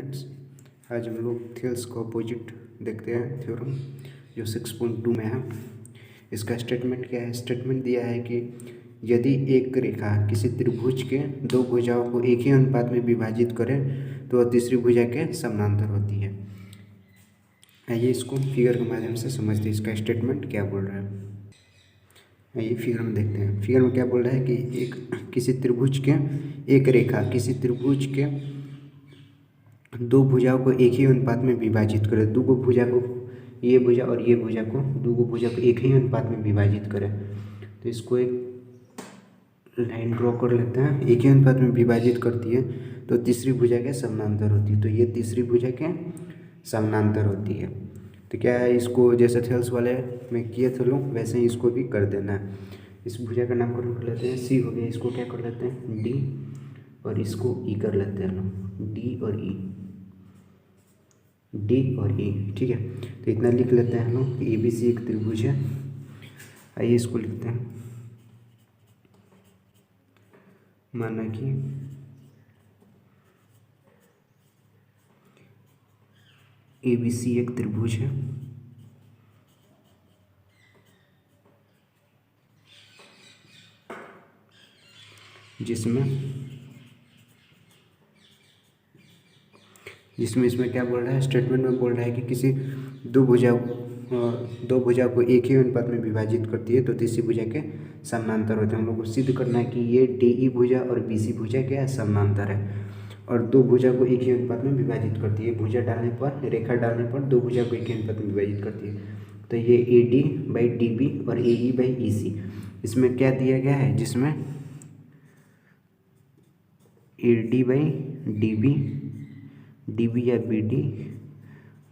Friends, आज हम लोग थेल्स का अपोजिट देखते हैं थ्योरम जो 6.2 में है। इसका स्टेटमेंट क्या है? स्टेटमेंट दिया है कि यदि एक रेखा किसी त्रिभुज के दो भुजाओं को एक ही अनुपात में विभाजित करे तो वह तीसरी भुजा के समानांतर होती है। आइए इसको फिगर के माध्यम से समझते हैं इसका स्टेटमेंट क्या बोल रहा है। आइए फिगर में देखते हैं। फिगर में क्या बोल रहा है कि एक किसी त्रिभुज के एक रेखा किसी त्रिभुज के दो भुजाओं को एक ही अनुपात में विभाजित करें। दो भुजा को, ये भुजा और ये भुजा को, दो भुजा को एक ही अनुपात में विभाजित करें। तो इसको एक लाइन ड्रॉ कर लेते हैं। एक ही अनुपात में विभाजित करती है तो तीसरी भुजा के समानांतर होती है। तो ये तीसरी भुजा के समानांतर होती है। तो क्या है, इसको जैसे थेल्स वाले में किए थे लोग वैसे ही इसको भी कर देना है। इस भुजा का नामकरण कर लेते हैं, सी हो गया। इसको क्या कर लेते हैं, डी, और इसको ई कर लेते हैं लोग, डी और ई, डी और ई। ठीक है, तो इतना लिख लेते हैं हम लोग कि ABC एक त्रिभुज है। आइए इसको लिखते हैं। माना कि ABC एक त्रिभुज है जिसमें इसमें क्या बोल रहा है, स्टेटमेंट में बोल रहा है कि किसी दो भुजा को एक ही अनुपात में विभाजित करती है तो तीसरी भुजा के समानांतर होते हैं। हम लोग को सिद्ध करना है कि ये DE भुजा और BC भुजा क्या है, समानांतर है। और दो भुजा को एक ही अनुपात में विभाजित करती है। भुजा डालने पर, रेखा डालने पर दो भुजा को एक ही अनुपात में विभाजित करती है। तो ये AD/DB और AE/EC इसमें क्या दिया गया है, जिसमें AD/DB, DB या BD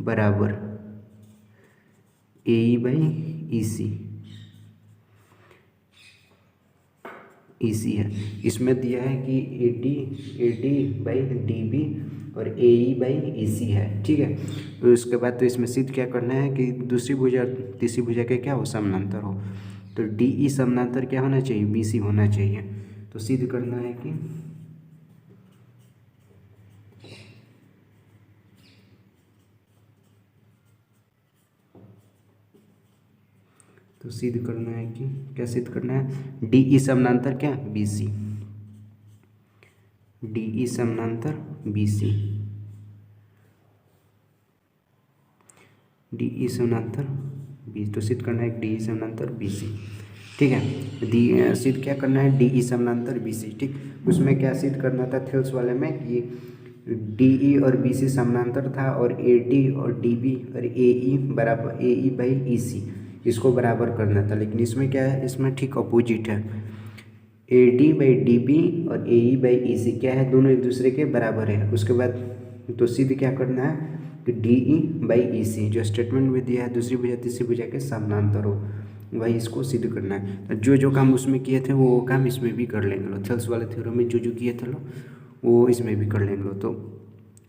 बराबर AE/EC EC है। इसमें दिया है कि AD/DB और AE/EC है। ठीक है, तो इसके बाद तो इसमें सिद्ध क्या करना है कि दूसरी भुजा तीसरी भुजा के क्या हो, समानांतर हो। तो DE समानांतर क्या होना चाहिए, BC होना चाहिए। तो सिद्ध करना है कि सिद्ध करना है कि क्या सिद्ध करना है, DE समानांतर क्या, BC, DE समानांतर BC, DE समानांतर BC। तो सिद्ध करना है DE समानांतर BC। ठीक है, सिद्ध क्या करना है, DE समानांतर BC। ठीक, उसमें क्या सिद्ध करना था थेल्स वाले में कि DE और BC समानांतर था और AD और DB और AE बराबर AE/EC इसको बराबर करना था। लेकिन इसमें क्या है, इसमें ठीक अपोजिट है। AD/DB और AE/EC क्या है, दोनों एक दूसरे के बराबर है। उसके बाद तो सिद्ध क्या करना है कि DE/EC जो स्टेटमेंट में दिया है दूसरी भुजा तीसरी भुजा के समानांतर हो, वही इसको सिद्ध करना है। तो जो काम उसमें किए थे वो काम इसमें भी कर लेंगे लोग। थेल्स वाले थ्योरम में जो किए थे लोग वो इसमें भी कर लेंगे लोग। तो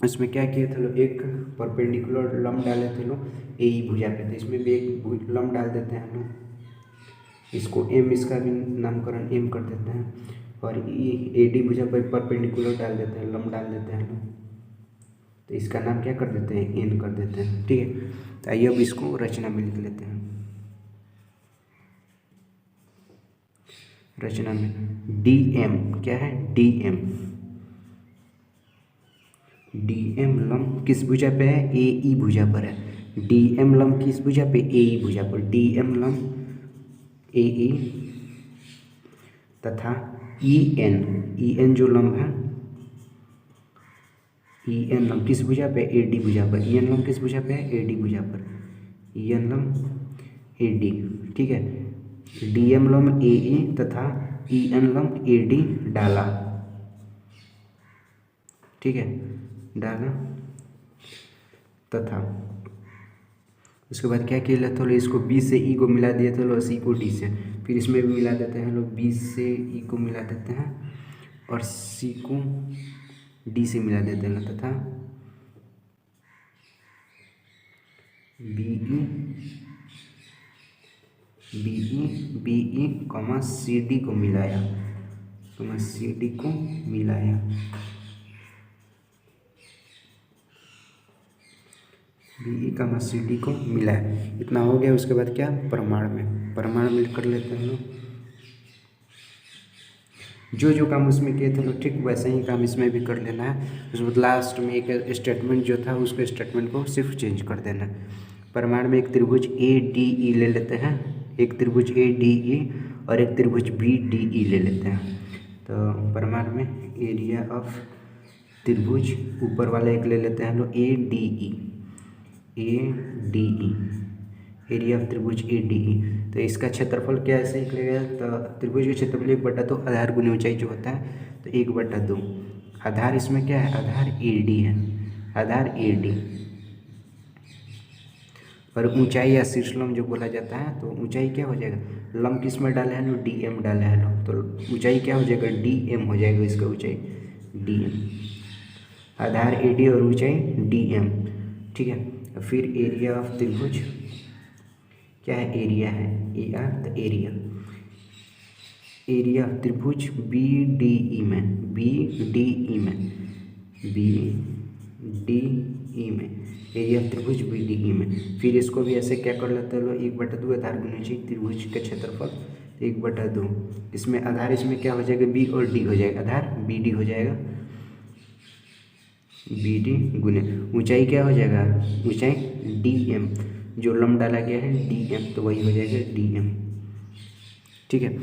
इसमें क्या किए थे लोग, एक परपेंडिकुलर लंब डाले थे लोग AE भुजा पे। तो इसमें भी एक लंब डाल देते हैं लोग, इसको M, इसका भी नामकरण M कर देते हैं। और AD भुजा पर परपेंडिकुलर डाल देते हैं, लंब डाल देते हैं लोग। तो इसका नाम क्या कर देते हैं, N कर देते हैं। ठीक है, तो आइए अब इसको रचना में लिख लेते हैं। रचना में DM क्या है, DM लंब किस भुजा पे है, AE भुजा पर है। DM लंब किस भुजा पे, AE भुजा पर। DM लंब AE तथा EN जो लंब है, EN लंब किस भुजा पे, AD भुजा पर। EN लंब किस भुजा पे है, AD भुजा पर। EN लंब AD। ठीक है, DM लंब AE तथा EN लंब AD डाला। ठीक है, डाला तथा उसके बाद क्या किया जाता है, इसको B से E को मिला दिए थे लोग, C को D से। फिर इसमें भी मिला देते हैं लोग, B से E को मिला देते हैं और C को D से मिला देते हैं तथा BE CD को मिलाया, CD को मिलाया। BE का CD को मिला है। इतना हो गया। उसके बाद क्या, परमाणु में कर लेते हैं लोग। जो जो काम उसमें किए थे लोग, ठीक वैसे ही काम इसमें भी कर लेना है। उसके बाद लास्ट में एक स्टेटमेंट जो था उसको स्टेटमेंट को सिर्फ चेंज कर देना है। परमाणु में एक त्रिभुज ADE ले लेते हैं, एक त्रिभुज ADE और एक त्रिभुज BDE ले लेते हैं। तो परमाणु में एरिया ऑफ त्रिभुज ऊपर वाला एक ले लेते हैं हम लोग ADE, एरिया ऑफ त्रिभुज ADE। तो इसका क्षेत्रफल क्या ऐसे निकलेगा, तो त्रिभुज का क्षेत्रफल 1/2 आधार गुनी ऊंचाई जो होता है, तो 1/2। आधार इसमें क्या है, आधार AD है, आधार AD। और ऊंचाई या शीर्षलंब जो बोला जाता है, तो ऊंचाई क्या हो जाएगा, लंब किस में डाले हैं लोग, DM डाले हैं लोग, तो ऊंचाई क्या हो जाएगा, DM हो जाएगा। इसका ऊंचाई DM, आधार AD और ऊंचाई DM, ठीक है। फिर एरिया ऑफ त्रिभुज क्या है, एरिया है AR, तो एरिया ऑफ त्रिभुज BDE में एरिया ऑफ त्रिभुज BDE में। फिर इसको भी ऐसे क्या कर लेते हैं लोग, 1/2 आधार गुना चाहिए त्रिभुज का क्षेत्रफल 1/2। इसमें आधार इसमें क्या हो जाएगा, B और D हो जाएगा, आधार BD हो जाएगा, BD गुने ऊंचाई क्या हो जाएगा, ऊंचाई DM, जो लंब डाला गया है DM, तो वही हो जाएगा DM, ठीक है।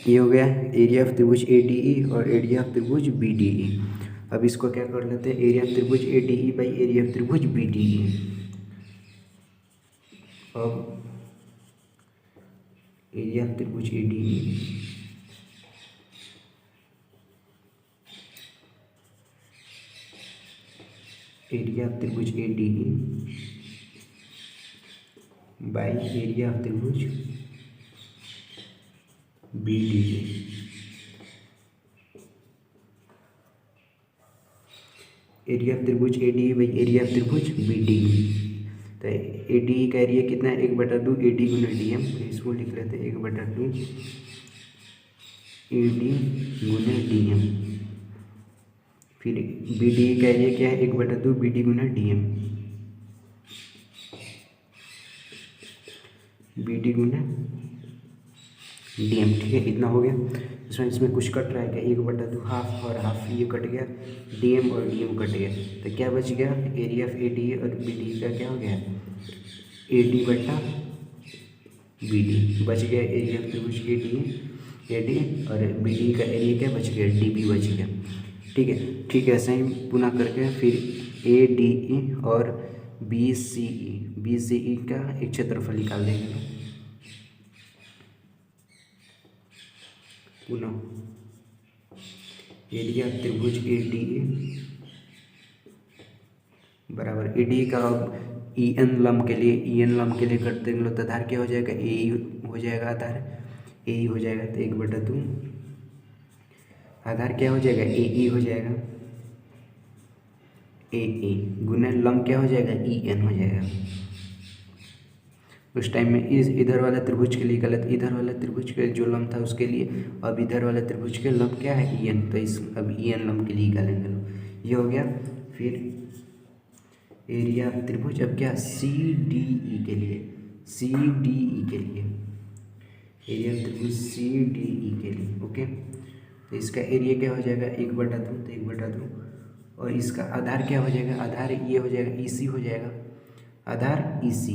ये हो गया एरिया ऑफ त्रिभुज ADE और एरिया ऑफ त्रिभुज BDE। अब इसको क्या कर लेते हैं, एरिया ऑफ त्रिभुज ADE बाई एरिया ऑफ त्रिभुज BDE। अब एरिया ऑफ त्रिभुज ADE बाई एरिया ऑफ त्रिभुज BDE। एरिया ऑफ त्रिभुज ADE बाई एरिया ऑफ त्रिभुज BDE। तो ADE का एरिया कितना है, 1/2 AD गुना DM, तो इसको लिख लेते हैं 1/2 AD गुना DM। फिर BDE का एरिया क्या है, 1/2 BD गुना DM, BD गुना DM, ठीक है। इतना हो गया। इसमें कुछ कट रहा है क्या, 1/2 हाफ और हाफ, ये कट गया, DM और DM कट गया, तो क्या बच गया, एरिया ऑफ ADE और BDE का क्या हो गया, AD बटा BD बच गया। एरिया ऑफ त्रिभुज AD और BDE का एरिया क्या बच गया, DB बच गया, ठीक है। ठीक है, ऐसे ही पुनः करके फिर ADE और BCE का एक क्षेत्रफल निकाल देंगे पुनः। एरिया त्रिभुज ADE बराबर ADE का EN लंब के लिए करते हैं तो आधार क्या हो जाएगा, AE हो जाएगा, आधार AE हो जाएगा, तो 1/2 आधार क्या हो जाएगा, AE हो जाएगा, AE गुना लंब क्या हो जाएगा, EN हो जाएगा। उस टाइम में इधर वाला त्रिभुज के लिए गलत, इधर वाला त्रिभुज के जो लंब था उसके लिए, अब इधर वाला त्रिभुज के लंब क्या है, EN, तो इस अब EN लंब के लिए निकालेंगे लोग, ये हो गया। फिर एरिया त्रिभुज अब क्या, CDE के लिए एरिया त्रिभुज CDE के लिए, ओके। तो इसका एरिया क्या हो जाएगा, 1/2, तो 1/2, और इसका आधार क्या हो जाएगा, आधार ये हो जाएगा, EC हो जाएगा, आधार EC,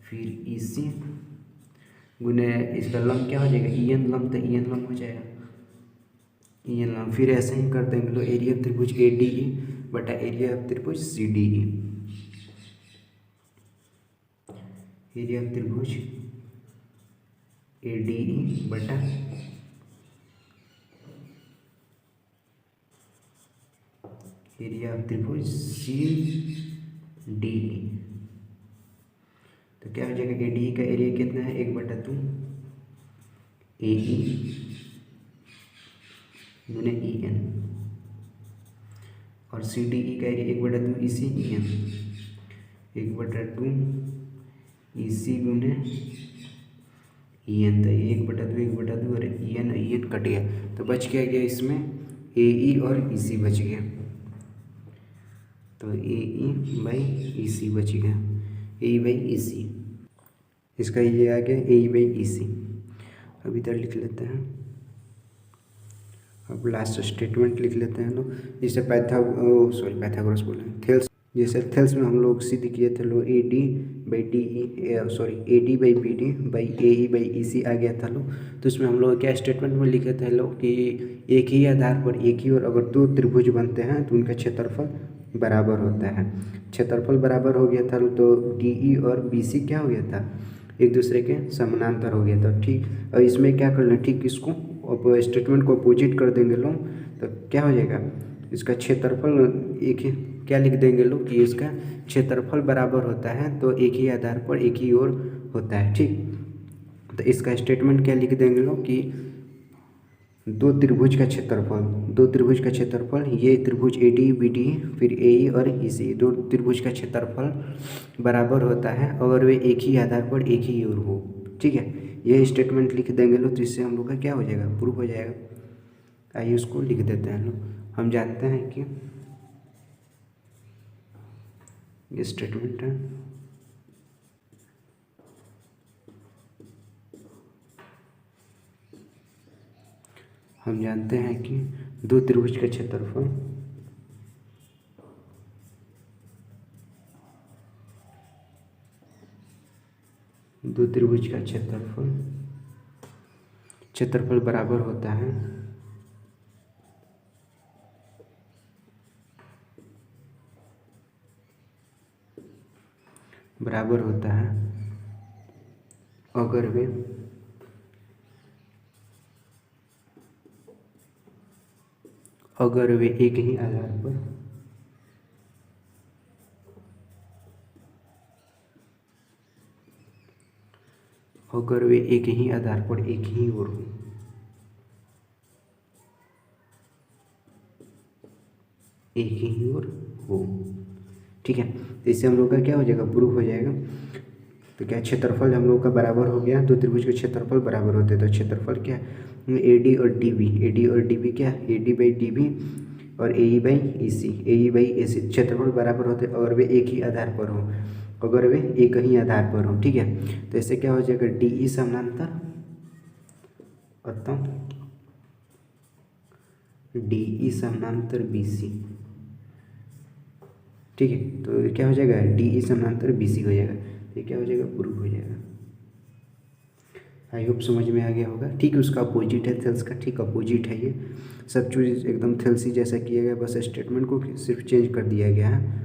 फिर EC गुने इसका लंब क्या हो जाएगा, EN लंब, तो EN लंब हो जाएगा, EN लंब। फिर ऐसे ही कर देंगे लो, एरिया ऑफ त्रिभुज ADE बटा एरिया ऑफ त्रिभुज CDE, एरिया ऑफ त्रिभुज ADE बटा एरिया ऑफ त्रिभुज CDE। तो क्या हो जाएगा, ADE का एरिया कितना है, 1/2 AE गुने EN, और CDE का एरिया 1/2 EC EN, 1/2 EC गुने EN, तो 1/2 और EN कट गया, तो बच क्या गया इसमें, AE और EC बच गया। तो AE/EC बच गया, AE/EC, इसका ये आ गया AE/EC। अब इधर लिख लेते हैं, अब लास्ट स्टेटमेंट लिख लेते हैं लोग। जैसे पैथागोरस बोले थेल्स, जैसे थेल्स में हम लोग सिद्ध किए थे लोग AD/BD/AE/EC आ गया था लोग। तो इसमें हम लोग क्या स्टेटमेंट में लिखे थे लोग कि एक ही आधार पर एक ही और अगर दो त्रिभुज बनते हैं तो उनका क्षेत्रफल बराबर होता है। क्षेत्रफल बराबर हो गया था तो DE और BC क्या हो गया था, एक दूसरे के समानांतर हो गया था। ठीक, और इसमें क्या करना, ठीक इसको स्टेटमेंट को अपोजिट कर देंगे लोग तो क्या हो जाएगा, इसका क्षेत्रफल एक ही क्या लिख देंगे लोग कि इसका क्षेत्रफल बराबर होता है तो एक ही आधार पर एक ही ओर होता है। ठीक, तो इसका स्टेटमेंट क्या लिख देंगे लोग कि दो त्रिभुज का क्षेत्रफल, ये त्रिभुज AD/BD फिर AE और EC, दो त्रिभुज का क्षेत्रफल बराबर होता है अगर वे एक ही आधार पर एक ही ओर हो। ठीक है, ये स्टेटमेंट लिख देंगे लोग तो इससे हम लोग का क्या हो जाएगा, प्रूफ हो जाएगा। आइए उसको लिख देते हैं लोग। हम जानते हैं कि ये स्टेटमेंट है, हम जानते हैं कि दो त्रिभुज का क्षेत्रफल क्षेत्रफल बराबर होता है अगर वे एक ही आधार पर एक ही ओर हो। ठीक है, तो इससे हम लोग का क्या हो जाएगा, प्रूफ हो जाएगा। तो क्या क्षेत्रफल हम लोग का बराबर हो गया, दो त्रिभुज के क्षेत्रफल बराबर होते हैं तो क्षेत्रफल क्या है, AD और DB क्या है, AD/DB और AE/EC क्षेत्रफल बराबर होते हैं और वे एक ही आधार पर हो, ठीक है। तो इससे क्या हो जाएगा, DE समानांतर अतः DE समानांतर BC। ठीक है, तो क्या हो जाएगा, DE समानांतर BC हो जाएगा, ये क्या हो जाएगा, प्रूफ हो जाएगा। आई होप समझ में आ गया होगा। ठीक है, उसका अपोजिट है थेल्स का, ठीक अपोजिट है, ये सब चीज़ एकदम थेल्स ही जैसा किया गया, बस स्टेटमेंट को सिर्फ चेंज कर दिया गया है।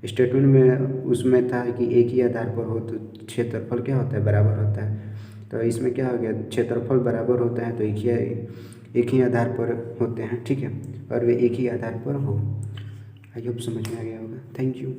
स्टेटमेंट में उसमें था कि एक ही आधार पर हो तो क्षेत्रफल क्या होता है, बराबर होता है। तो इसमें क्या हो गया, क्षेत्रफल बराबर होता है तो एक ही आधार पर होते हैं। ठीक है, और वे एक ही आधार पर हो। आई होप समझ में आ गया होगा। Thank you.